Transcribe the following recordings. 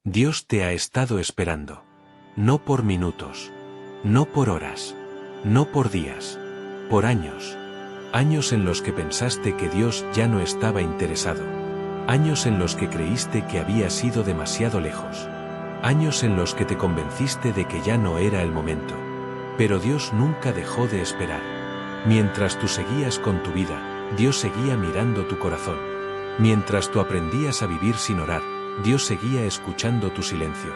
Dios te ha estado esperando. No por minutos. No por horas. No por días. Por años. Años en los que pensaste que Dios ya no estaba interesado. Años en los que creíste que habías ido demasiado lejos. Años en los que te convenciste de que ya no era el momento. Pero Dios nunca dejó de esperar. Mientras tú seguías con tu vida, Dios seguía mirando tu corazón. Mientras tú aprendías a vivir sin orar, Dios seguía escuchando tu silencio.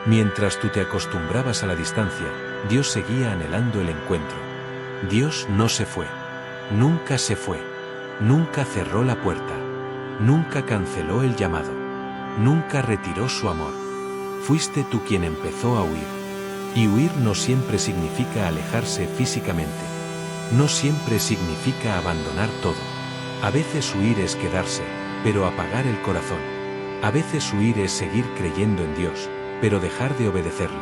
Mientras tú te acostumbrabas a la distancia, Dios seguía anhelando el encuentro. Dios no se fue. Nunca se fue. Nunca cerró la puerta. Nunca canceló el llamado. Nunca retiró su amor. Fuiste tú quien empezó a huir. Y huir no siempre significa alejarse físicamente. No siempre significa abandonar todo. A veces huir es quedarse, pero apagar el corazón. A veces huir es seguir creyendo en Dios, pero dejar de obedecerle.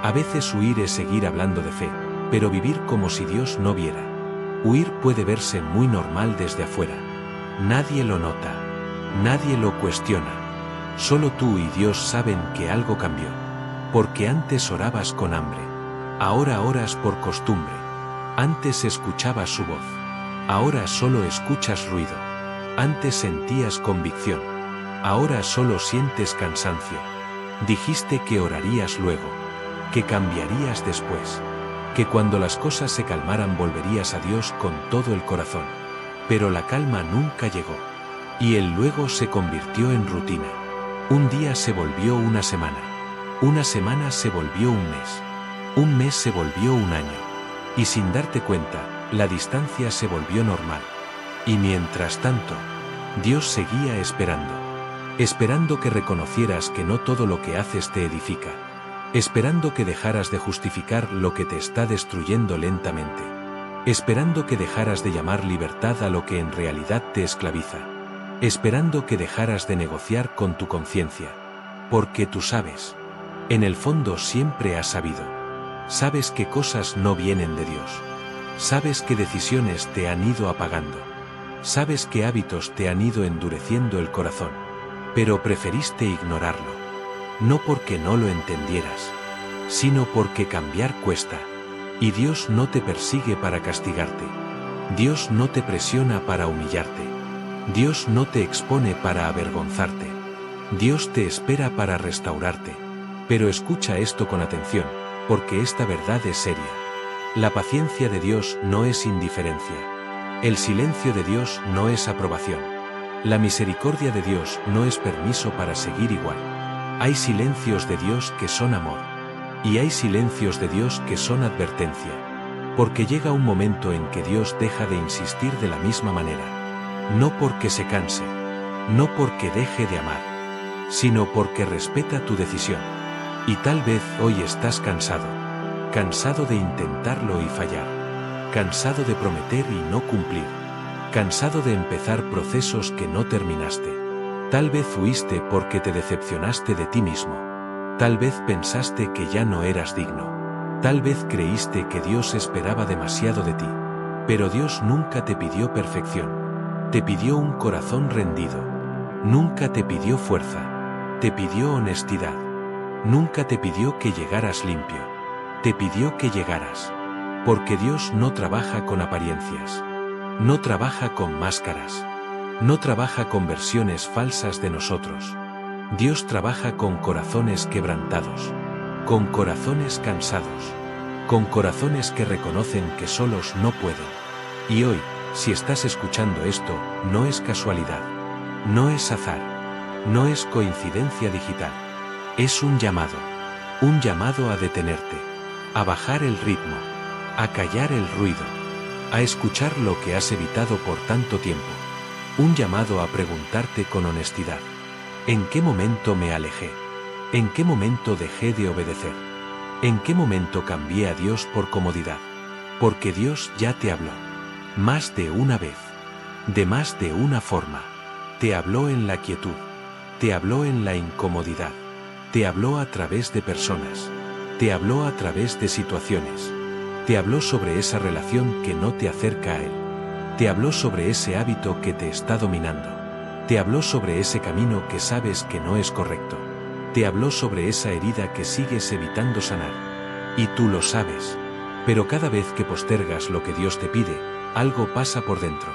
A veces huir es seguir hablando de fe, pero vivir como si Dios no viera. Huir puede verse muy normal desde afuera. Nadie lo nota. Nadie lo cuestiona. Solo tú y Dios saben que algo cambió. Porque antes orabas con hambre. Ahora oras por costumbre. Antes escuchabas su voz. Ahora solo escuchas ruido. Antes sentías convicción. Ahora solo sientes cansancio. Dijiste que orarías luego. Que cambiarías después. Que cuando las cosas se calmaran volverías a Dios con todo el corazón. Pero la calma nunca llegó. Y el luego se convirtió en rutina. Un día se volvió una semana. Una semana se volvió un mes. Un mes se volvió un año. Y sin darte cuenta, la distancia se volvió normal. Y mientras tanto, Dios seguía esperando. Esperando que reconocieras que no todo lo que haces te edifica. Esperando que dejaras de justificar lo que te está destruyendo lentamente. Esperando que dejaras de llamar libertad a lo que en realidad te esclaviza. Esperando que dejaras de negociar con tu conciencia. Porque tú sabes. En el fondo siempre has sabido. Sabes que cosas no vienen de Dios. Sabes que decisiones te han ido apagando. Sabes que hábitos te han ido endureciendo el corazón. Pero preferiste ignorarlo. No porque no lo entendieras, sino porque cambiar cuesta. Y Dios no te persigue para castigarte. Dios no te presiona para humillarte. Dios no te expone para avergonzarte. Dios te espera para restaurarte. Pero escucha esto con atención, porque esta verdad es seria. La paciencia de Dios no es indiferencia. El silencio de Dios no es aprobación. La misericordia de Dios no es permiso para seguir igual. Hay silencios de Dios que son amor. Y hay silencios de Dios que son advertencia. Porque llega un momento en que Dios deja de insistir de la misma manera. No porque se canse. No porque deje de amar. Sino porque respeta tu decisión. Y tal vez hoy estás cansado. Cansado de intentarlo y fallar. Cansado de prometer y no cumplir. Cansado de empezar procesos que no terminaste. Tal vez huiste porque te decepcionaste de ti mismo. Tal vez pensaste que ya no eras digno. Tal vez creíste que Dios esperaba demasiado de ti. Pero Dios nunca te pidió perfección. Te pidió un corazón rendido. Nunca te pidió fuerza. Te pidió honestidad. Nunca te pidió que llegaras limpio. Te pidió que llegaras. Porque Dios no trabaja con apariencias. No trabaja con máscaras. No trabaja con versiones falsas de nosotros. Dios trabaja con corazones quebrantados. Con corazones cansados. Con corazones que reconocen que solos no pueden. Y hoy, si estás escuchando esto, no es casualidad. No es azar. No es coincidencia digital. Es un llamado. Un llamado a detenerte. A bajar el ritmo. A callar el ruido. A escuchar lo que has evitado por tanto tiempo. Un llamado a preguntarte con honestidad. ¿En qué momento me alejé? ¿En qué momento dejé de obedecer? ¿En qué momento cambié a Dios por comodidad? Porque Dios ya te habló. Más de una vez. De más de una forma. Te habló en la quietud. Te habló en la incomodidad. Te habló a través de personas. Te habló a través de situaciones. Te habló sobre esa relación que no te acerca a Él. Te habló sobre ese hábito que te está dominando. Te habló sobre ese camino que sabes que no es correcto. Te habló sobre esa herida que sigues evitando sanar. Y tú lo sabes. Pero cada vez que postergas lo que Dios te pide, algo pasa por dentro.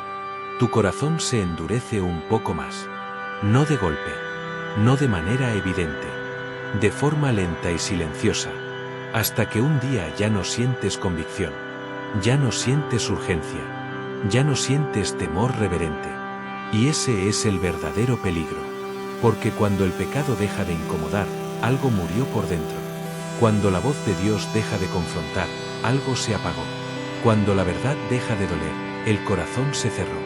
Tu corazón se endurece un poco más. No de golpe. No de manera evidente. De forma lenta y silenciosa. Hasta que un día ya no sientes convicción. Ya no sientes urgencia. Ya no sientes temor reverente. Y ese es el verdadero peligro. Porque cuando el pecado deja de incomodar, algo murió por dentro. Cuando la voz de Dios deja de confrontar, algo se apagó. Cuando la verdad deja de doler, el corazón se cerró.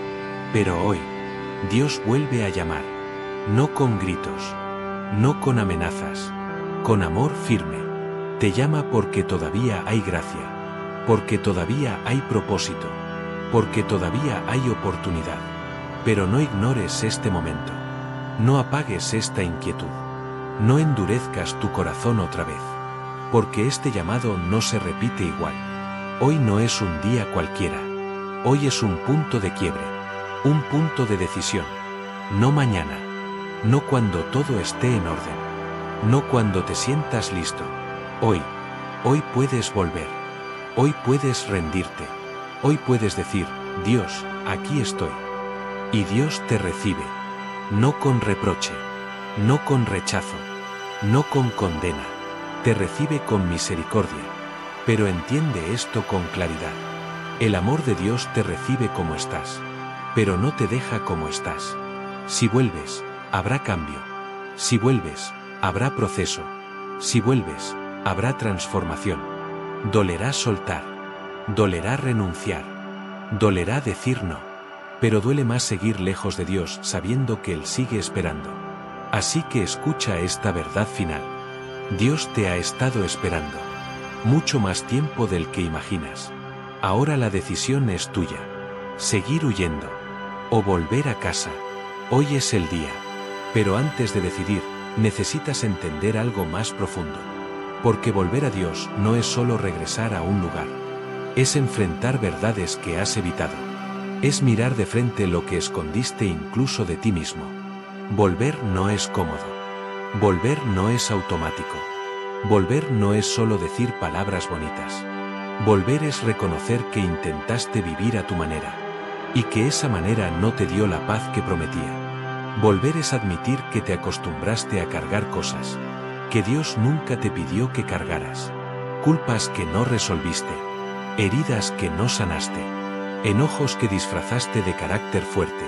Pero hoy, Dios vuelve a llamar. No con gritos. No con amenazas. Con amor firme. Te llama porque todavía hay gracia. Porque todavía hay propósito. Porque todavía hay oportunidad. Pero no ignores este momento. No apagues esta inquietud. No endurezcas tu corazón otra vez. Porque este llamado no se repite igual. Hoy no es un día cualquiera. Hoy es un punto de quiebre. Un punto de decisión. No mañana. No cuando todo esté en orden. No cuando te sientas listo. Hoy. Hoy puedes volver. Hoy puedes rendirte. Hoy puedes decir, Dios, aquí estoy. Y Dios te recibe. No con reproche. No con rechazo. No con condena. Te recibe con misericordia. Pero entiende esto con claridad. El amor de Dios te recibe como estás. Pero no te deja como estás. Si vuelves, habrá cambio. Si vuelves, habrá proceso. Si vuelves, habrá transformación. Dolerá soltar. Dolerá renunciar. Dolerá decir no. Pero duele más seguir lejos de Dios sabiendo que Él sigue esperando. Así que escucha esta verdad final. Dios te ha estado esperando. Mucho más tiempo del que imaginas. Ahora la decisión es tuya. Seguir huyendo. O volver a casa. Hoy es el día. Pero antes de decidir, necesitas entender algo más profundo. Porque volver a Dios no es solo regresar a un lugar. Es enfrentar verdades que has evitado. Es mirar de frente lo que escondiste incluso de ti mismo. Volver no es cómodo. Volver no es automático. Volver no es solo decir palabras bonitas. Volver es reconocer que intentaste vivir a tu manera. Y que esa manera no te dio la paz que prometía. Volver es admitir que te acostumbraste a cargar cosas que Dios nunca te pidió que cargaras. Culpas que no resolviste. Heridas que no sanaste. Enojos que disfrazaste de carácter fuerte.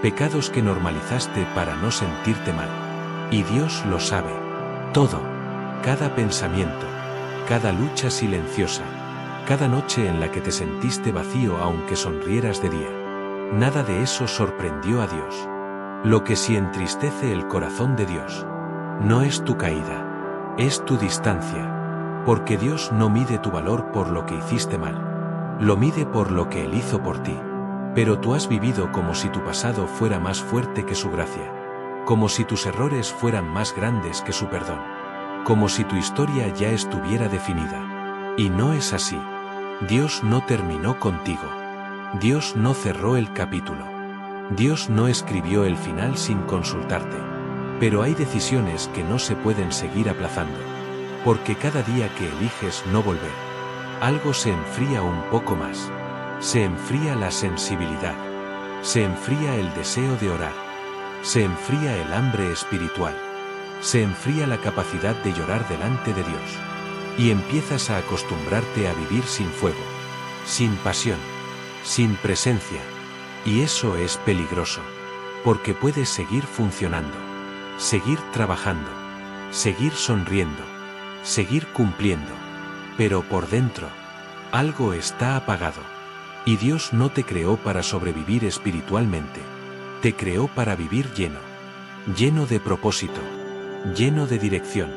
Pecados que normalizaste para no sentirte mal. Y Dios lo sabe. Todo. Cada pensamiento. Cada lucha silenciosa. Cada noche en la que te sentiste vacío aunque sonrieras de día. Nada de eso sorprendió a Dios. Lo que sí entristece el corazón de Dios. No es tu caída. Es tu distancia. Porque Dios no mide tu valor por lo que hiciste mal. Lo mide por lo que Él hizo por ti. Pero tú has vivido como si tu pasado fuera más fuerte que su gracia. Como si tus errores fueran más grandes que su perdón. Como si tu historia ya estuviera definida. Y no es así. Dios no terminó contigo. Dios no cerró el capítulo. Dios no escribió el final sin consultarte. Pero hay decisiones que no se pueden seguir aplazando. Porque cada día que eliges no volver, algo se enfría un poco más. Se enfría la sensibilidad. Se enfría el deseo de orar. Se enfría el hambre espiritual. Se enfría la capacidad de llorar delante de Dios. Y empiezas a acostumbrarte a vivir sin fuego, sin pasión, sin presencia. Y eso es peligroso. Porque puedes seguir funcionando, seguir trabajando, seguir sonriendo, seguir cumpliendo. Pero por dentro, algo está apagado. Y Dios no te creó para sobrevivir espiritualmente. Te creó para vivir lleno. Lleno de propósito. Lleno de dirección.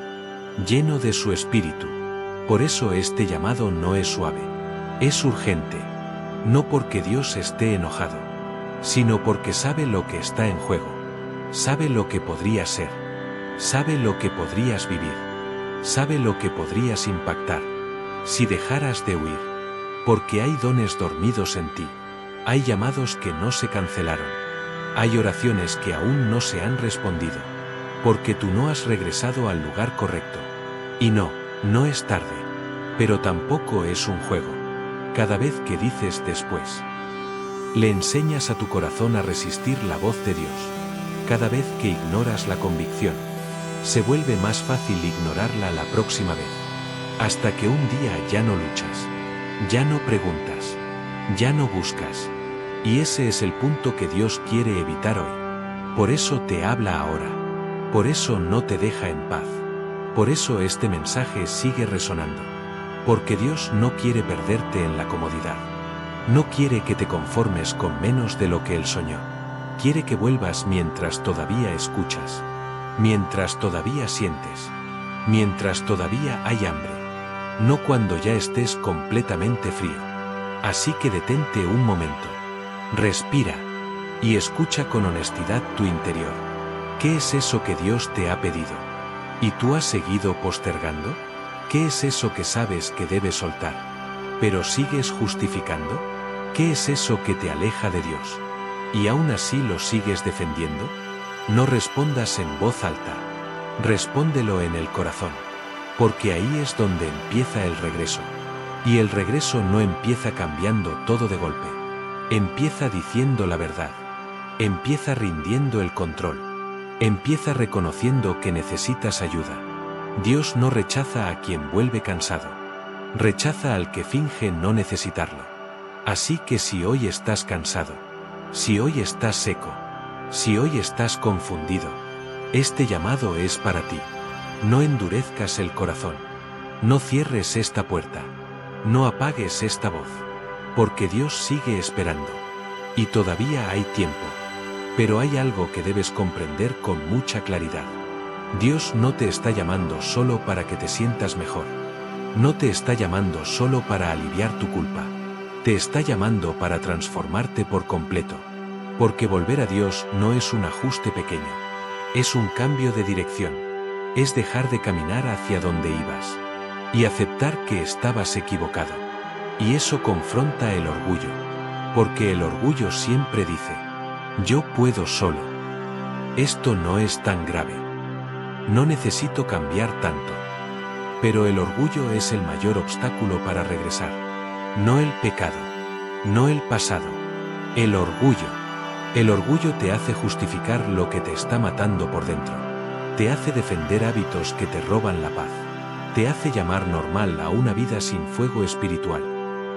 Lleno de su espíritu. Por eso este llamado no es suave. Es urgente. No porque Dios esté enojado, sino porque sabe lo que está en juego. Sabe lo que podría ser. Sabe lo que podrías vivir. Sabe lo que podrías impactar si dejaras de huir. Porque hay dones dormidos en ti. Hay llamados que no se cancelaron. Hay oraciones que aún no se han respondido. porque tú no has regresado al lugar correcto. Y no, no es tarde. Pero tampoco es un juego. Cada vez que dices después, le enseñas a tu corazón a resistir la voz de Dios. Cada vez que ignoras la convicción, se vuelve más fácil ignorarla la próxima vez. Hasta que un día ya no luchas, ya no preguntas, ya no buscas. Y ese es el punto que Dios quiere evitar hoy. Por eso te habla ahora. Por eso no te deja en paz. Por eso este mensaje sigue resonando. Porque Dios no quiere perderte en la comodidad. No quiere que te conformes con menos de lo que Él soñó. Quiere que vuelvas mientras todavía escuchas. Mientras todavía sientes. Mientras todavía hay hambre. No cuando ya estés completamente frío. Así que detente un momento. Respira. Y escucha con honestidad tu interior. ¿Qué es eso que Dios te ha pedido? ¿Y tú has seguido postergando? ¿Qué es eso que sabes que debes soltar, pero sigues justificando? ¿Qué es eso que te aleja de Dios? ¿Y aún así lo sigues defendiendo? No respondas en voz alta. Respóndelo en el corazón. Porque ahí es donde empieza el regreso. Y el regreso no empieza cambiando todo de golpe. Empieza diciendo la verdad. Empieza rindiendo el control. Empieza reconociendo que necesitas ayuda. Dios no rechaza a quien vuelve cansado. Rechaza al que finge no necesitarlo. Así que si hoy estás cansado, si hoy estás seco, si hoy estás confundido, este llamado es para ti. No endurezcas el corazón. No cierres esta puerta. No apagues esta voz. Porque Dios sigue esperando. Y todavía hay tiempo. Pero hay algo que debes comprender con mucha claridad. Dios no te está llamando solo para que te sientas mejor. No te está llamando solo para aliviar tu culpa. Te está llamando para transformarte por completo. Porque volver a Dios no es un ajuste pequeño. Es un cambio de dirección. Es dejar de caminar hacia donde ibas. Y aceptar que estabas equivocado. Y eso confronta el orgullo. Porque el orgullo siempre dice: yo puedo solo. Esto no es tan grave. No necesito cambiar tanto. Pero el orgullo es el mayor obstáculo para regresar. No el pecado. No el pasado. El orgullo. El orgullo te hace justificar lo que te está matando por dentro. Te hace defender hábitos que te roban la paz. Te hace llamar normal a una vida sin fuego espiritual.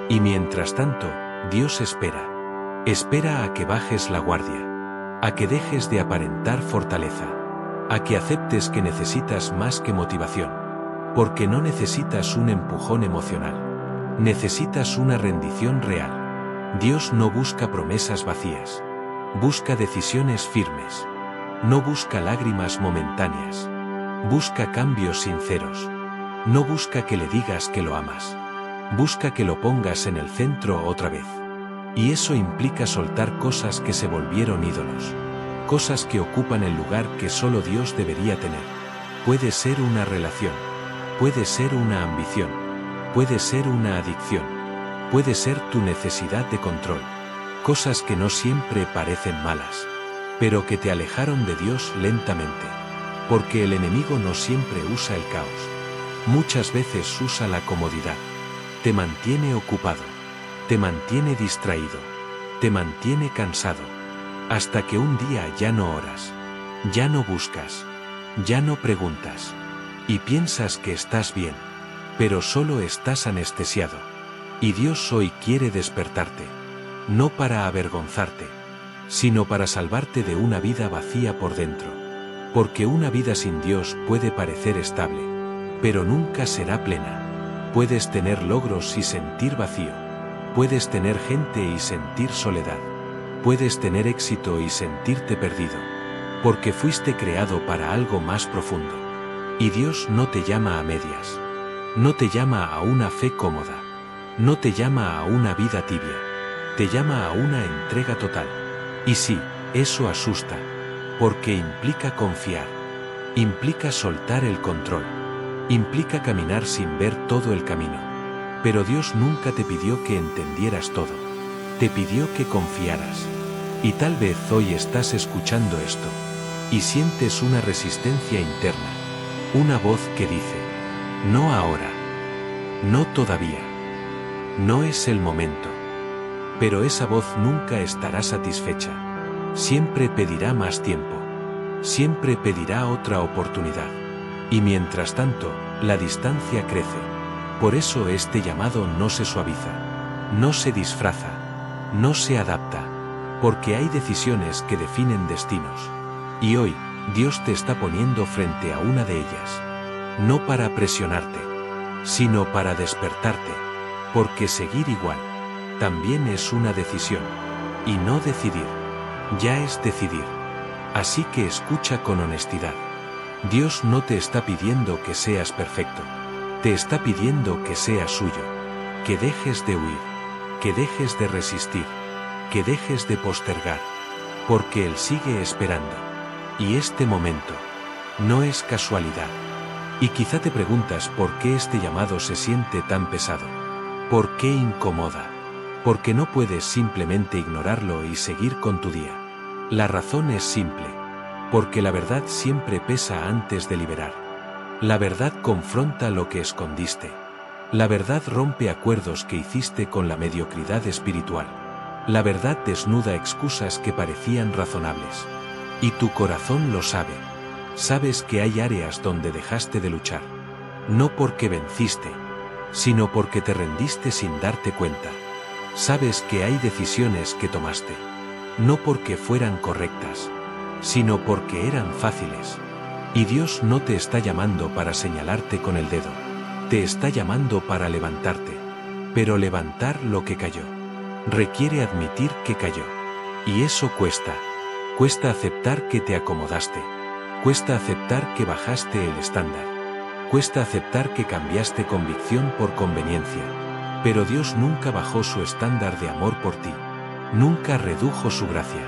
Y mientras tanto, Dios espera. Espera a que bajes la guardia. A que dejes de aparentar fortaleza. A que aceptes que necesitas más que motivación. Porque no necesitas un empujón emocional. Necesitas una rendición real. Dios no busca promesas vacías. Busca decisiones firmes. No busca lágrimas momentáneas. Busca cambios sinceros. No busca que le digas que lo amas. Busca que lo pongas en el centro otra vez. Y eso implica soltar cosas que se volvieron ídolos. Cosas que ocupan el lugar que solo Dios debería tener. Puede ser una relación. Puede ser una ambición. Puede ser una adicción. Puede ser tu necesidad de control. Cosas que no siempre parecen malas, pero que te alejaron de Dios lentamente. Porque el enemigo no siempre usa el caos. Muchas veces usa la comodidad. Te mantiene ocupado. Te mantiene distraído. Te mantiene cansado. Hasta que un día ya no oras. Ya no buscas. Ya no preguntas. Y piensas que estás bien. Pero solo estás anestesiado. Y Dios hoy quiere despertarte. No para avergonzarte, sino para salvarte de una vida vacía por dentro. Porque una vida sin Dios puede parecer estable, pero nunca será plena. Puedes tener logros y sentir vacío. Puedes tener gente y sentir soledad. Puedes tener éxito y sentirte perdido. Porque fuiste creado para algo más profundo. Y Dios no te llama a medias. No te llama a una fe cómoda. No te llama a una vida tibia. Te llama a una entrega total. Y sí, eso asusta. Porque implica confiar. Implica soltar el control. Implica caminar sin ver todo el camino. Pero Dios nunca te pidió que entendieras todo. Te pidió que confiaras. Y tal vez hoy estás escuchando esto. y sientes una resistencia interna, una voz que dice, no ahora, no todavía, no es el momento. Pero esa voz nunca estará satisfecha, siempre pedirá más tiempo, siempre pedirá otra oportunidad. Y mientras tanto, la distancia crece. Por eso este llamado no se suaviza, no se disfraza, no se adapta, porque hay decisiones que definen destinos. Y hoy, Dios te está poniendo frente a una de ellas. No para presionarte, sino para despertarte, porque seguir igual también es una decisión. Y no decidir, ya es decidir. Así que escucha con honestidad. Dios no te está pidiendo que seas perfecto. Te está pidiendo que seas suyo. Que dejes de huir. Que dejes de resistir. Que dejes de postergar. Porque Él sigue esperando. Y este momento no es casualidad. Y quizá te preguntas por qué este llamado se siente tan pesado. ¿Por qué incomoda? Porque no puedes simplemente ignorarlo y seguir con tu día. La razón es simple. Porque la verdad siempre pesa antes de liberar. La verdad confronta lo que escondiste. La verdad rompe acuerdos que hiciste con la mediocridad espiritual. La verdad desnuda excusas que parecían razonables. Y tu corazón lo sabe. Sabes que hay áreas donde dejaste de luchar. No porque venciste, sino porque te rendiste sin darte cuenta. Sabes que hay decisiones que tomaste. No porque fueran correctas, sino porque eran fáciles. Y Dios no te está llamando para señalarte con el dedo. Te está llamando para levantarte. Pero levantar lo que cayó requiere admitir que cayó. Y eso cuesta. Cuesta aceptar que te acomodaste. Cuesta aceptar que bajaste el estándar. Cuesta aceptar que cambiaste convicción por conveniencia. Pero Dios nunca bajó su estándar de amor por ti. Nunca redujo su gracia.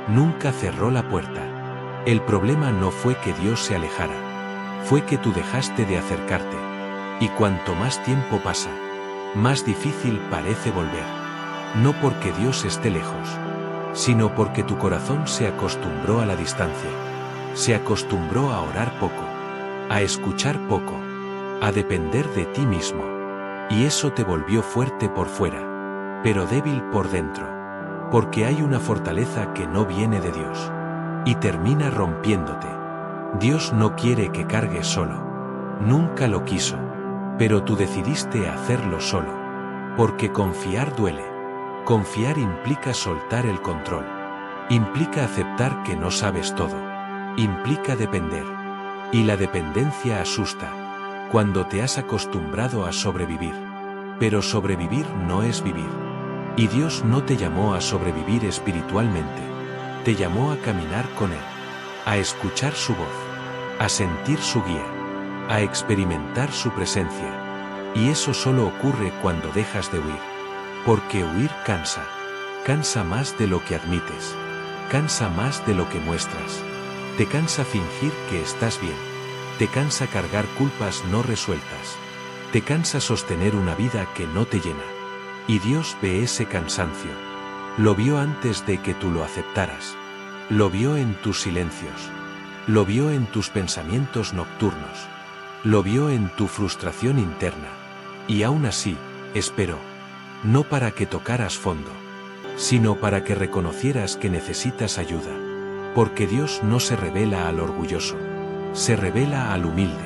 Nunca cerró la puerta. El problema no fue que Dios se alejara. Fue que tú dejaste de acercarte. Y cuanto más tiempo pasa, más difícil parece volver. No porque Dios esté lejos, sino porque tu corazón se acostumbró a la distancia. Se acostumbró a orar poco, a escuchar poco, a depender de ti mismo. Y eso te volvió fuerte por fuera, pero débil por dentro. Porque hay una fortaleza que no viene de Dios. Y termina rompiéndote. Dios no quiere que cargues solo. Nunca lo quiso. Pero tú decidiste hacerlo solo. Porque confiar duele. Confiar implica soltar el control. Implica aceptar que no sabes todo. Implica depender. Y la dependencia asusta. Cuando te has acostumbrado a sobrevivir. Pero sobrevivir no es vivir. Y Dios no te llamó a sobrevivir espiritualmente. Te llamó a caminar con Él. A escuchar su voz. A sentir su guía. A experimentar su presencia. Y eso solo ocurre cuando dejas de huir. Porque huir cansa. Cansa más de lo que admites. Cansa más de lo que muestras. Te cansa fingir que estás bien. Te cansa cargar culpas no resueltas. Te cansa sostener una vida que no te llena. Y Dios ve ese cansancio. Lo vio antes de que tú lo aceptaras. Lo vio en tus silencios. Lo vio en tus pensamientos nocturnos. Lo vio en tu frustración interna. Y aún así, esperó. No para que tocaras fondo, sino para que reconocieras que necesitas ayuda. Porque Dios no se revela al orgulloso. Se revela al humilde.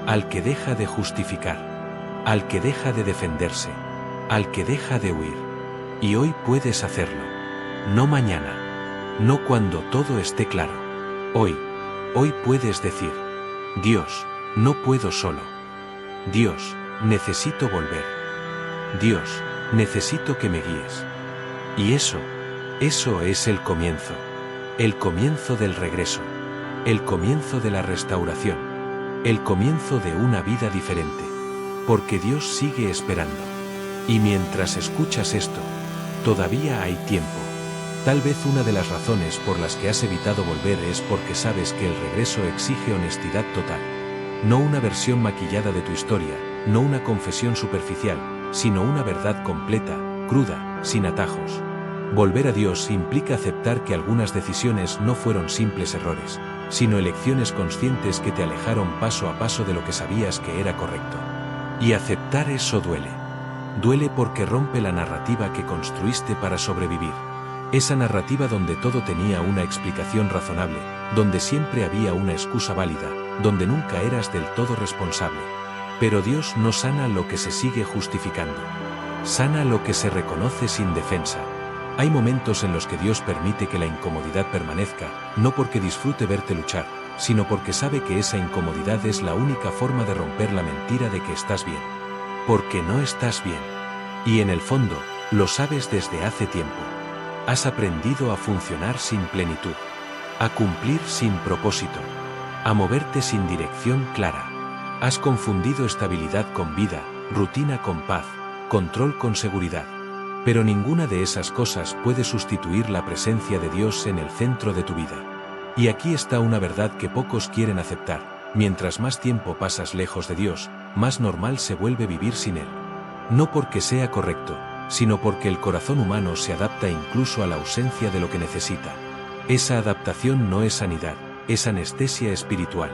Al que deja de justificar. Al que deja de defenderse. Al que deja de huir. Y hoy puedes hacerlo. No mañana. No cuando todo esté claro. Hoy puedes decir: Dios, no puedo solo. Dios, necesito volver. Dios, necesito que me guíes. Y eso es el comienzo. El comienzo del regreso. El comienzo de la restauración. El comienzo de una vida diferente. Porque Dios sigue esperando. Y mientras escuchas esto, todavía hay tiempo. Tal vez una de las razones por las que has evitado volver es porque sabes que el regreso exige honestidad total. No una versión maquillada de tu historia, no una confesión superficial, sino una verdad completa, cruda, sin atajos. Volver a Dios implica aceptar que algunas decisiones no fueron simples errores, sino elecciones conscientes que te alejaron paso a paso de lo que sabías que era correcto. Y aceptar eso duele. Duele porque rompe la narrativa que construiste para sobrevivir. Esa narrativa donde todo tenía una explicación razonable, donde siempre había una excusa válida, donde nunca eras del todo responsable. Pero Dios no sana lo que se sigue justificando. Sana lo que se reconoce sin defensa. Hay momentos en los que Dios permite que la incomodidad permanezca, no porque disfrute verte luchar, sino porque sabe que esa incomodidad es la única forma de romper la mentira de que estás bien. Porque no estás bien. Y en el fondo, lo sabes desde hace tiempo. Has aprendido a funcionar sin plenitud, a cumplir sin propósito, a moverte sin dirección clara. Has confundido estabilidad con vida, rutina con paz, control con seguridad. Pero ninguna de esas cosas puede sustituir la presencia de Dios en el centro de tu vida. Y aquí está una verdad que pocos quieren aceptar: mientras más tiempo pasas lejos de Dios, más normal se vuelve vivir sin Él. No porque sea correcto, sino porque el corazón humano se adapta incluso a la ausencia de lo que necesita. Esa adaptación no es sanidad, es anestesia espiritual.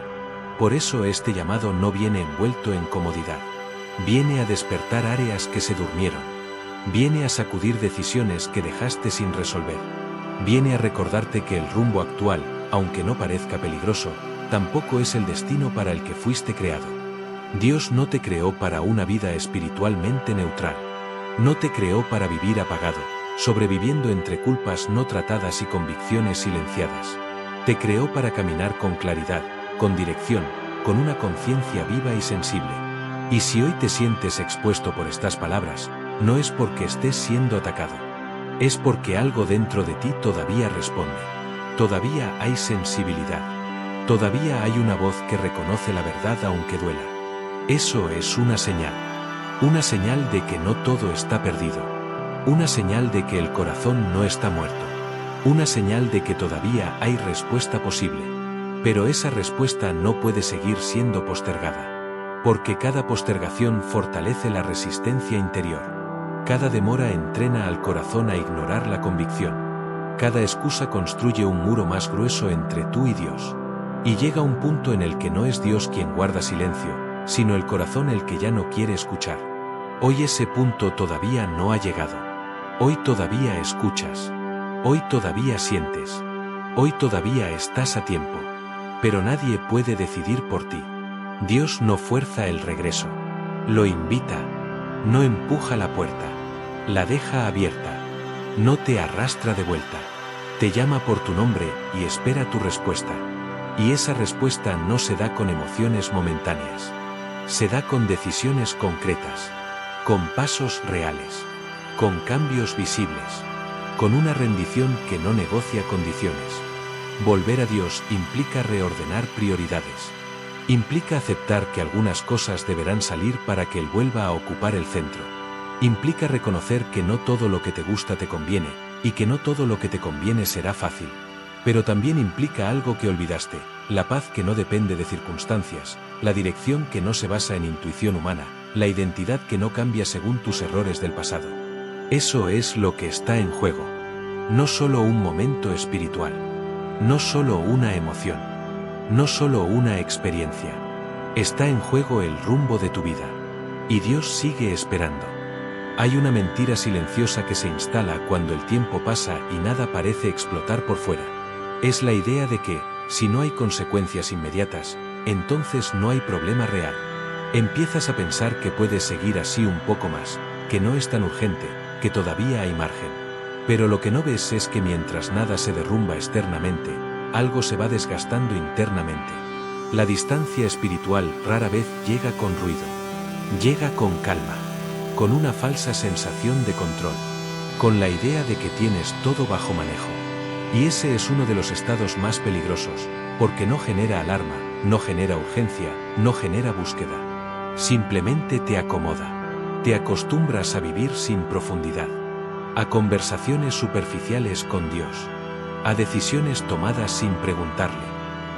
Por eso este llamado no viene envuelto en comodidad. Viene a despertar áreas que se durmieron. Viene a sacudir decisiones que dejaste sin resolver. Viene a recordarte que el rumbo actual, aunque no parezca peligroso, tampoco es el destino para el que fuiste creado. Dios no te creó para una vida espiritualmente neutral. No te creó para vivir apagado, sobreviviendo entre culpas no tratadas y convicciones silenciadas. Te creó para caminar con claridad, con dirección, con una conciencia viva y sensible. Y si hoy te sientes expuesto por estas palabras, no es porque estés siendo atacado. Es porque algo dentro de ti todavía responde. Todavía hay sensibilidad. Todavía hay una voz que reconoce la verdad aunque duela. Eso es una señal. Una señal de que no todo está perdido. Una señal de que el corazón no está muerto. Una señal de que todavía hay respuesta posible. Pero esa respuesta no puede seguir siendo postergada. Porque cada postergación fortalece la resistencia interior. Cada demora entrena al corazón a ignorar la convicción. Cada excusa construye un muro más grueso entre tú y Dios. Y llega un punto en el que no es Dios quien guarda silencio, sino el corazón el que ya no quiere escuchar. Hoy ese punto todavía no ha llegado. Hoy todavía escuchas. Hoy todavía sientes. Hoy todavía estás a tiempo. Pero nadie puede decidir por ti. Dios no fuerza el regreso. Lo invita. No empuja la puerta. La deja abierta. No te arrastra de vuelta. Te llama por tu nombre y espera tu respuesta. Y esa respuesta no se da con emociones momentáneas. Se da con decisiones concretas. Con pasos reales. Con cambios visibles. Con una rendición que no negocia condiciones. Volver a Dios implica reordenar prioridades. Implica aceptar que algunas cosas deberán salir para que Él vuelva a ocupar el centro. Implica reconocer que no todo lo que te gusta te conviene, y que no todo lo que te conviene será fácil. Pero también implica algo que olvidaste: la paz que no depende de circunstancias, la dirección que no se basa en intuición humana, la identidad que no cambia según tus errores del pasado. Eso es lo que está en juego. No solo un momento espiritual. No solo una emoción. No solo una experiencia. Está en juego el rumbo de tu vida. Y Dios sigue esperando. Hay una mentira silenciosa que se instala cuando el tiempo pasa y nada parece explotar por fuera. Es la idea de que, si no hay consecuencias inmediatas, entonces no hay problema real. Empiezas a pensar que puedes seguir así un poco más, que no es tan urgente, que todavía hay margen. Pero lo que no ves es que mientras nada se derrumba externamente, algo se va desgastando internamente. La distancia espiritual rara vez llega con ruido. Llega con calma. Con una falsa sensación de control. Con la idea de que tienes todo bajo manejo. Y ese es uno de los estados más peligrosos, porque no genera alarma, no genera urgencia, no genera búsqueda. Simplemente te acomoda. Te acostumbras a vivir sin profundidad. A conversaciones superficiales con Dios. A decisiones tomadas sin preguntarle.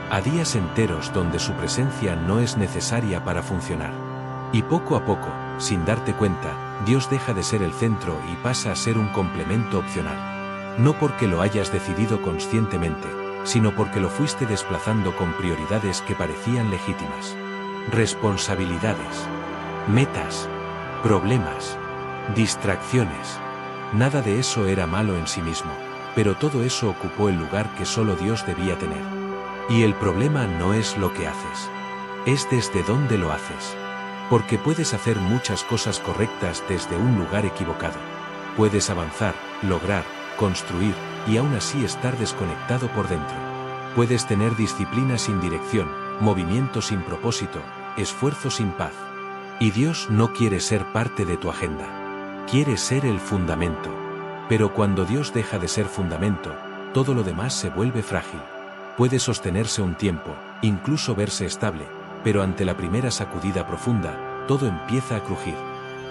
A días enteros donde su presencia no es necesaria para funcionar. Y poco a poco, sin darte cuenta, Dios deja de ser el centro y pasa a ser un complemento opcional. No porque lo hayas decidido conscientemente, sino porque lo fuiste desplazando con prioridades que parecían legítimas. Responsabilidades, metas, problemas, distracciones. Nada de eso era malo en sí mismo, pero todo eso ocupó el lugar que solo Dios debía tener. Y el problema no es lo que haces, es desde dónde lo haces. Porque puedes hacer muchas cosas correctas desde un lugar equivocado. Puedes avanzar, lograr, construir, y aún así estar desconectado por dentro. Puedes tener disciplina sin dirección, movimiento sin propósito, esfuerzo sin paz. Y Dios no quiere ser parte de tu agenda. Quiere ser el fundamento. Pero cuando Dios deja de ser fundamento, todo lo demás se vuelve frágil. Puede sostenerse un tiempo, incluso verse estable, pero ante la primera sacudida profunda, todo empieza a crujir.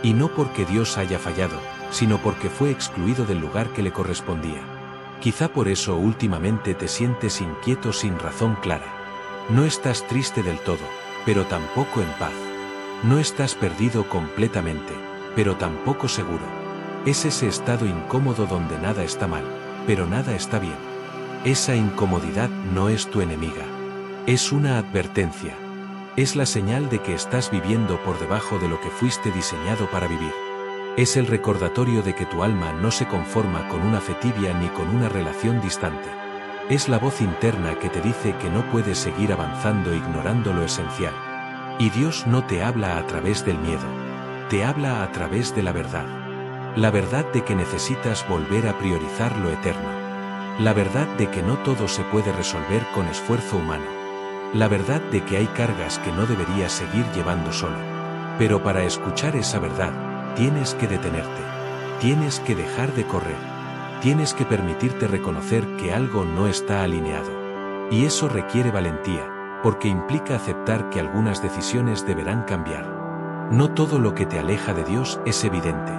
Y no porque Dios haya fallado, sino porque fue excluido del lugar que le correspondía. Quizá por eso últimamente te sientes inquieto sin razón clara. No estás triste del todo, pero tampoco en paz. No estás perdido completamente, pero tampoco seguro. Es ese estado incómodo donde nada está mal, pero nada está bien. Esa incomodidad no es tu enemiga. Es una advertencia. Es la señal de que estás viviendo por debajo de lo que fuiste diseñado para vivir. Es el recordatorio de que tu alma no se conforma con una fe tibia ni con una relación distante. Es la voz interna que te dice que no puedes seguir avanzando ignorando lo esencial. Y Dios no te habla a través del miedo. Te habla a través de la verdad. La verdad de que necesitas volver a priorizar lo eterno. La verdad de que no todo se puede resolver con esfuerzo humano. La verdad de que hay cargas que no deberías seguir llevando solo. Pero para escuchar esa verdad, tienes que detenerte. Tienes que dejar de correr. Tienes que permitirte reconocer que algo no está alineado. Y eso requiere valentía, porque implica aceptar que algunas decisiones deberán cambiar. No todo lo que te aleja de Dios es evidente.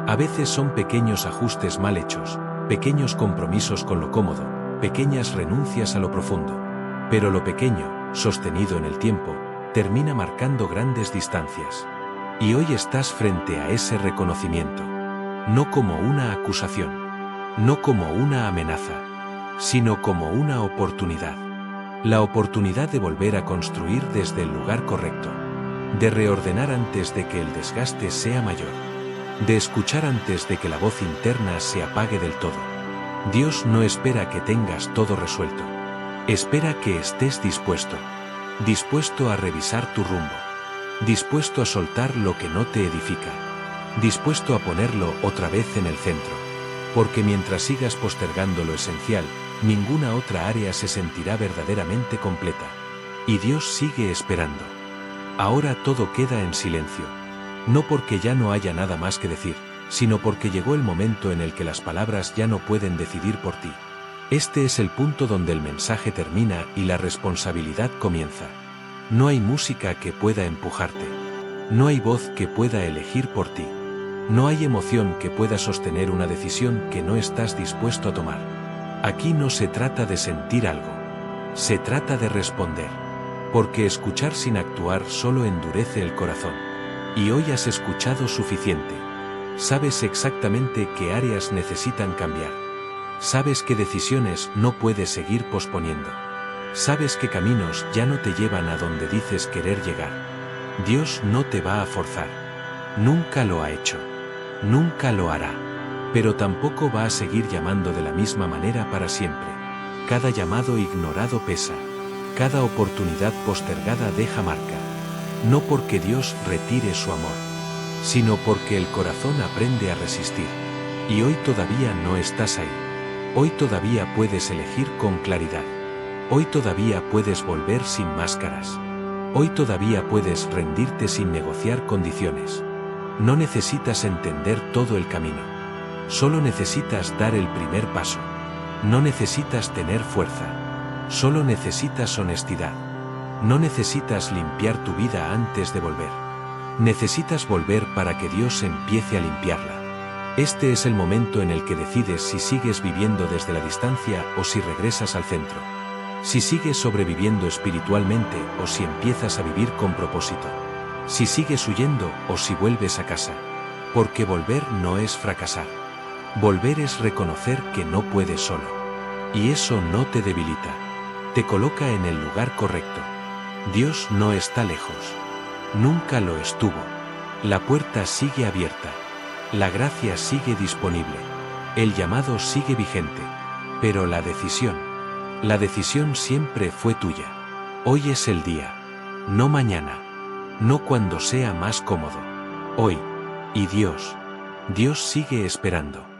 A veces son pequeños ajustes mal hechos, pequeños compromisos con lo cómodo, pequeñas renuncias a lo profundo. Pero lo pequeño, sostenido en el tiempo, termina marcando grandes distancias. Y hoy estás frente a ese reconocimiento. No como una acusación, no como una amenaza, sino como una oportunidad. La oportunidad de volver a construir desde el lugar correcto. De reordenar antes de que el desgaste sea mayor. De escuchar antes de que la voz interna se apague del todo. Dios no espera que tengas todo resuelto. Espera que estés dispuesto. Dispuesto a revisar tu rumbo. Dispuesto a soltar lo que no te edifica. Dispuesto a ponerlo otra vez en el centro. Porque mientras sigas postergando lo esencial, ninguna otra área se sentirá verdaderamente completa. Y Dios sigue esperando. Ahora todo queda en silencio. No porque ya no haya nada más que decir, sino porque llegó el momento en el que las palabras ya no pueden decidir por ti. Este es el punto donde el mensaje termina y la responsabilidad comienza. No hay música que pueda empujarte. No hay voz que pueda elegir por ti. No hay emoción que pueda sostener una decisión que no estás dispuesto a tomar. Aquí no se trata de sentir algo. Se trata de responder. Porque escuchar sin actuar solo endurece el corazón. Y hoy has escuchado suficiente. Sabes exactamente qué áreas necesitan cambiar. Sabes qué decisiones no puedes seguir posponiendo. Sabes qué caminos ya no te llevan a donde dices querer llegar. Dios no te va a forzar. Nunca lo ha hecho. Nunca lo hará. Pero tampoco va a seguir llamando de la misma manera para siempre. Cada llamado ignorado pesa. Cada oportunidad postergada deja marca. No porque Dios retire su amor, sino porque el corazón aprende a resistir. Y hoy todavía no estás ahí. Hoy todavía puedes elegir con claridad. Hoy todavía puedes volver sin máscaras. Hoy todavía puedes rendirte sin negociar condiciones. No necesitas entender todo el camino. Solo necesitas dar el primer paso. No necesitas tener fuerza. Solo necesitas honestidad. No necesitas limpiar tu vida antes de volver. Necesitas volver para que Dios empiece a limpiarla. Este es el momento en el que decides si sigues viviendo desde la distancia o si regresas al centro. Si sigues sobreviviendo espiritualmente o si empiezas a vivir con propósito. Si sigues huyendo o si vuelves a casa. Porque volver no es fracasar. Volver es reconocer que no puedes solo. Y eso no te debilita. Te coloca en el lugar correcto. Dios no está lejos. Nunca lo estuvo. La puerta sigue abierta. La gracia sigue disponible. El llamado sigue vigente. Pero la decisión siempre fue tuya. Hoy es el día. No mañana. No cuando sea más cómodo. Hoy. Y Dios sigue esperando.